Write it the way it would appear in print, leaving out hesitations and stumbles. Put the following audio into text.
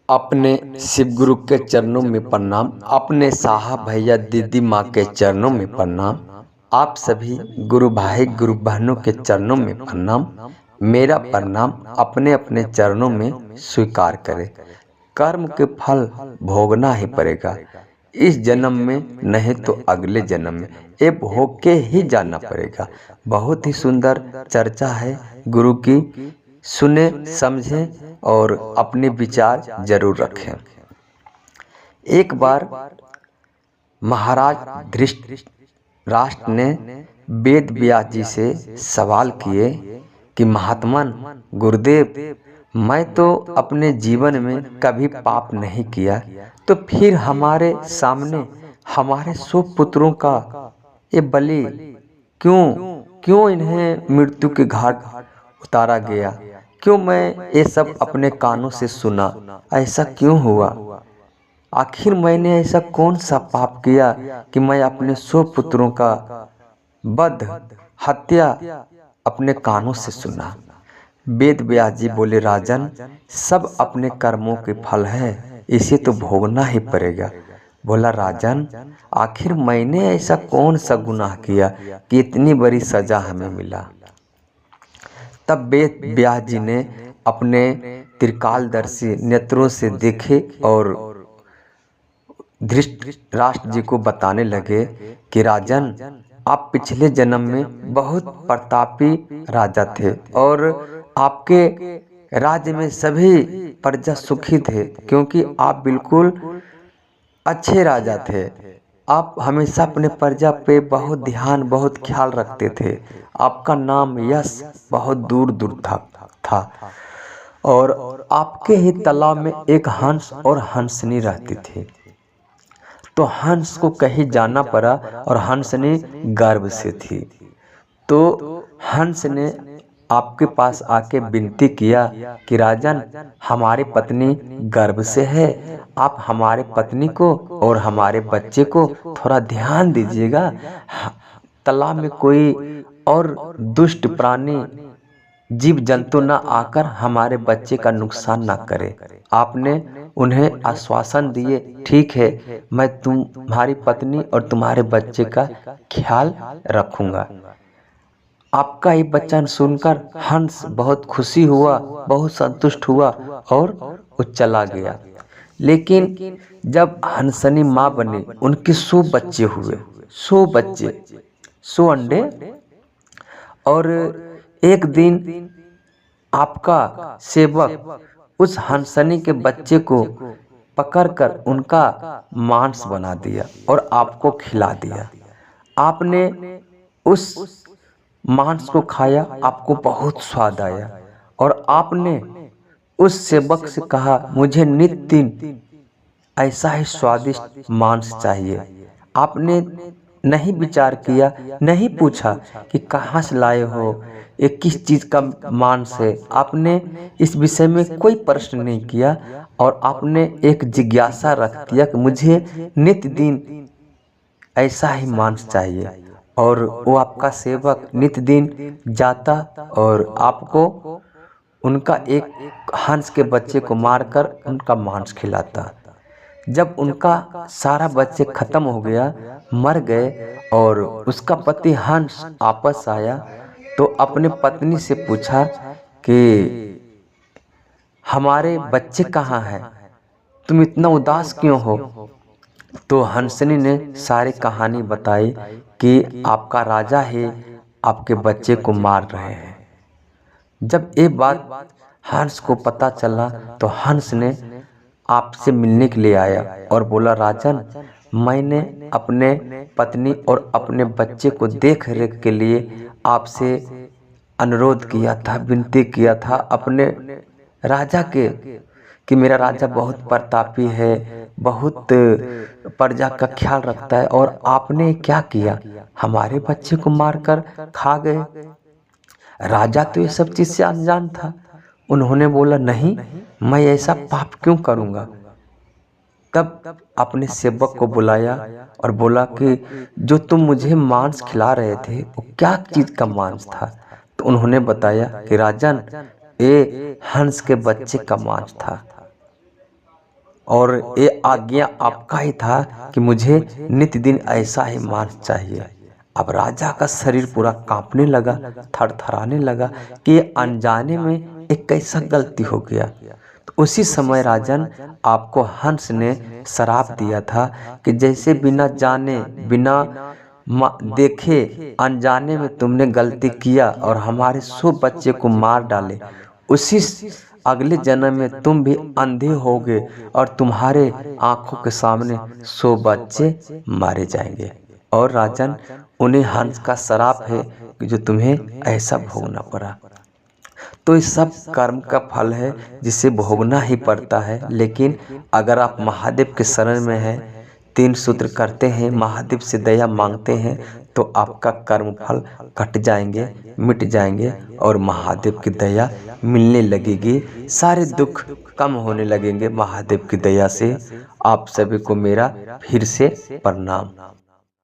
अपने शिव गुरु के चरणों में प्रणाम। अपने साहब भैया दीदी माँ के चरणों में प्रणाम। आप सभी गुरु भाई गुरु बहनों के चरणों में प्रणाम। मेरा प्रणाम अपने अपने चरणों में स्वीकार करें। कर्म के फल भोगना ही पड़ेगा, इस जन्म में नहीं तो अगले जन्म में ये भोग के ही जाना पड़ेगा। बहुत ही सुंदर चर्चा है गुरु की, सुने समझें और अपने विचार जरूर रखें। एक बार महाराज धृतराष्ट्र ने वेद व्यास जी से सवाल किए कि महात्मन गुरुदेव, मैं तो अपने जीवन में कभी पाप नहीं किया, तो फिर हमारे सामने हमारे 100 पुत्रों का ये बलि क्यों क्यों इन्हें मृत्यु के घाट उतारा गया? क्यों मैं ये सब अपने कानों से सुना? ऐसा क्यों हुआ? आखिर मैंने ऐसा कौन सा पाप किया कि मैं अपने 100 पुत्रों का वध हत्या अपने कानों से सुना? वेद व्यास जी बोले, राजन, सब अपने कर्मों के फल है, इसे तो भोगना ही पड़ेगा। बोला, राजन, आखिर मैंने ऐसा कौन सा गुनाह किया कि इतनी बड़ी सजा हमें मिला? तब वेद व्यास जी ने अपने त्रिकालदर्शी नेत्रों से देखे और धृतराष्ट्र जी को बताने लगे कि राजन, आप पिछले जन्म में बहुत प्रतापी राजा थे और आपके राज्य में सभी प्रजा सुखी थे, क्योंकि आप बिल्कुल अच्छे राजा थे। आप हमेशा अपने प्रजा पे बहुत ध्यान बहुत ख्याल रखते थे। आपका नाम यश बहुत दूर दूर था और आपके ही तालाब में एक हंस और हंसनी रहती थी। तो हंस को कहीं जाना पड़ा और हंसनी गर्भ से थी। तो हंस ने आपके पास आके विनती किया कि राजन, हमारी पत्नी गर्भ से है, आप हमारे पत्नी को और हमारे बच्चे को थोड़ा ध्यान दीजिएगा। तालाब में कोई और दुष्ट प्राणी जीव जंतु न आकर हमारे बच्चे का नुकसान न करे। आपने उन्हें आश्वासन दिए, ठीक है, मैं तुम्हारी पत्नी और तुम्हारे बच्चे का ख्याल रखूंगा। आपका ये वचन सुनकर हंस बहुत खुशी हुआ, बहुत संतुष्ट हुआ और वो चला गया। लेकिन जब हंसनी माँ बनी, उनके 100 बच्चे हुए, 100 बच्चे, 100 अंडे। और एक दिन आपका सेवक उस हंसनी के बच्चे को पकड़कर उनका मांस बना दिया और आपको खिला दिया। आपने उस मांस को खाया, आपको बहुत स्वाद आया और आपने उस सेवक से कहा, मुझे नित्य दिन ऐसा ही स्वादिष्ट मांस चाहिए। आपने नहीं विचार किया, नहीं पूछा कि कहाँ से लाए हो, ये किस चीज़ का मांस है। आपने इस विषय में कोई प्रश्न नहीं किया और आपने एक जिज्ञासा रख दिया कि मुझे नित्य दिन ऐसा ही मांस चाहिए। और वो आपका सेवक नित्य दिन जाता और आपको उनका एक हंस के बच्चे को मारकर उनका मांस खिलाता। जब उनका सारा बच्चे खत्म हो गया, मर गए और उसका पति हंस वापस आया, तो अपने पत्नी से पूछा कि हमारे बच्चे कहाँ हैं, तुम इतना उदास क्यों हो? तो हंसनी ने सारी कहानी बताई कि आपका राजा ही आपके बच्चे को मार रहे हैं। जब ये बात हंस को पता चला तो हंस ने आपसे मिलने के लिए आया और बोला, राजन, मैंने अपने पत्नी और अपने बच्चे को देख रेख के लिए आपसे अनुरोध किया था, विनती किया था अपने राजा के, कि मेरा राजा बहुत प्रतापी है, बहुत प्रजा का ख्याल रखता है, और आपने क्या किया, हमारे बच्चे को मारकर खा गए। राजा तो ये सब चीज़ से अनजान था। उन्होंने बोला, नहीं, मैं ऐसा पाप क्यों करूँगा। तब अपने सेवक को बुलाया और बोला कि जो तुम मुझे मांस खिला रहे थे वो क्या चीज़ का मांस था? तो उन्होंने बताया कि राजन, ये हंस के बच्चे का मांस था। और ये आज्ञा आपका ही था कि मुझे नित्य दिन ऐसा ही मांस चाहिए। अब राजा का शरीर पूरा कांपने लगा, थरथराने लगा कि ये अनजाने में एक कैसा गलती हो गया। तो उसी समय राजन आपको हंस ने श्राप दिया था कि जैसे बिना जाने बिना देखे अनजाने में तुमने गलती किया और हमारे 100 बच्चे को मार डाले, उसी अगले जन्म में तुम भी अंधे होगे और तुम्हारे आंखों के सामने 100 बच्चे मारे जाएंगे। और राजन उन्हें हंस का श्राप है कि जो तुम्हें ऐसा भोगना पड़ा। तो इस सब कर्म का फल है जिसे भोगना ही पड़ता है। लेकिन अगर आप महादेव के शरण में हैं, 3 सूत्र करते हैं, महादेव से दया मांगते हैं, तो आपका कर्म फल कट जाएंगे, मिट जाएंगे और महादेव की दया मिलने लगेगी। सारे दुख कम होने लगेंगे महादेव की दया से। आप सभी को मेरा फिर से प्रणाम।